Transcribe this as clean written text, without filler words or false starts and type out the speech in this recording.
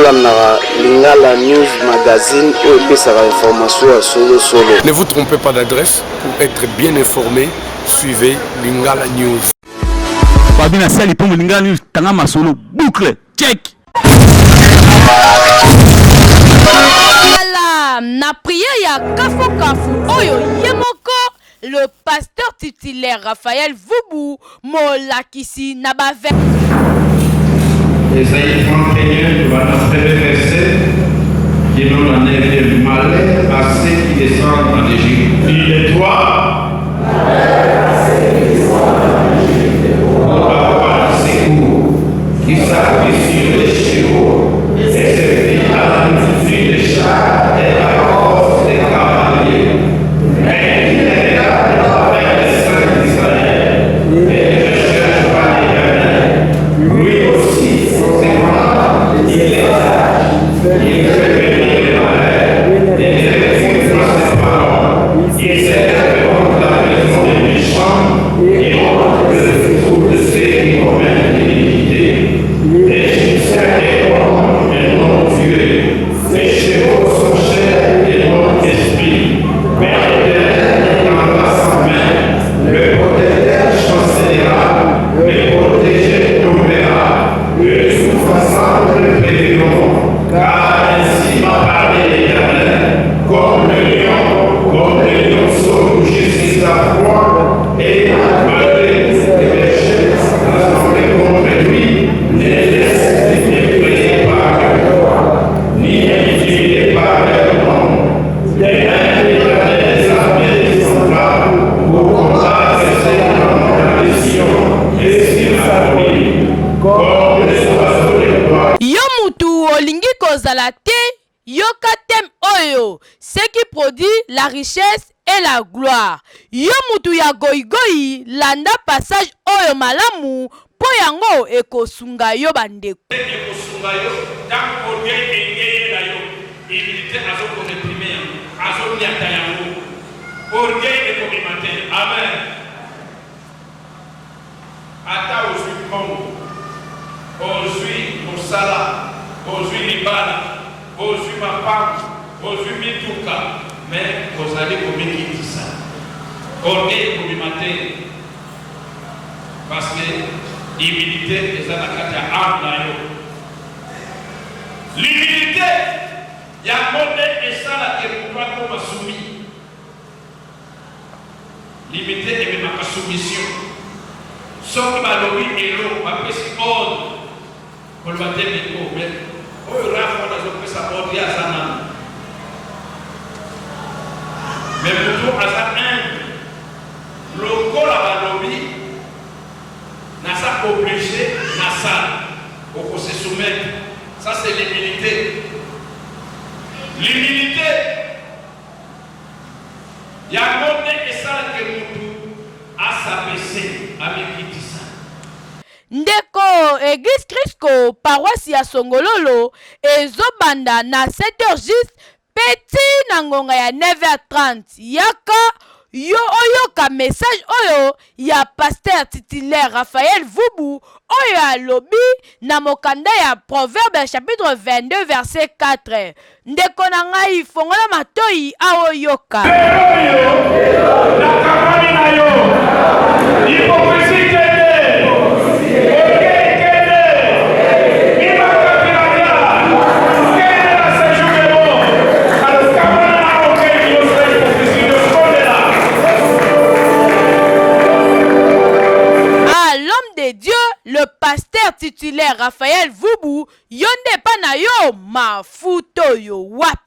bolandaka Lingala News Magazine et sa information à solo. Ne vous trompez pas d'adresse pour être bien informé. Suivez Lingala News. Babina Sali pour Lingala News, Tangama Solo, boucle, check. Na prière ya Kafu Oyo Yemoko, le pasteur titulaire Raphaël Vubu Molakisi Nabave. Ésaïe 31, le premier verset, qui nous en est malheur à ceux qui descendent en Égypte. Il est toi. On va avoir un secours qui s'appuie sur les chevaux et servir à la multitude des chars et à la force des cavaliers. Mais il est là avec les saints d'Israël et ne cherche pas l'Éternel. Lui aussi, conséquemment, il est sage. Il fait venir les malheurs et les réfugiés dans ses paroles. Il sait répondre la maison des méchants et montre le secours de ceux qui commettent l'iniquité. Les Égyptiens répondent et non Dieu. Les chevaux sont chers et non esprit. Mais l'Éternel n'entendra sa main. Le protecteur chancellera, le protégé tombera. Le souffrant le préviront. Car ainsi m'a parlé l'Éternel, comme le lionceau jusqu'à sa proie, et malgré tous les péchés rassemblés contre lui, ne laisse effrayer par leur voix, ni intimider par leur nom. Les mains de l'Éternel des armées descendra pour combattre ceux qui en ont la mission et sur la vie, comme les oiseaux des bois. Yomutu olingi kozala te, yokatem oyo, ce qui produit la richesse et la gloire. Yomutu ya goigoi, landa passage oyo malamu, po yango ekosunga yo bandeko. Ekosunga yo, tant orgueil engeye na yo, humilité azo ko réprimer, azo nyata yango. Orgueil ekomimater. Amen. Ata ozwi kongo, ozwi mosala, ozwi libala, ozwi mapango, ozwi mituka, mais ozali komikitisa. Orgueil ekomimater. Parce que l'humilité est la carte à âme na yo. L'humilité, il y a monté et ça la terre comme soumis. L'humilité est même ma soumission. Sauf que ma lobby est l'eau, ma peste ordre. On va dire les mots, mais on va faire ça ordre à sa main. Mais plutôt à sa humble. Le corps à ma lobby. Nasa obligé, Nasa, pour se soumettre. Ça, c'est l'humilité. L'humilité, il y a un monde et ça que nous à s'abaisser, à m'écrire. Ndeko Église Crisco, paroisse ya Songololo, ezobanda na 7h juste, petit nangonga ya 9h30. Yaka, yo oyoka message oyo ya pasteur titulaire Raphaël Vubu oyo alobi na mokanda ya Proverbe chapitre 22 verset 4. Ndeko na ngai fongola matoi aoyoka. Dieu, le pasteur titulaire Raphaël Vubu, yonde pa na yo mafuto yo wapi.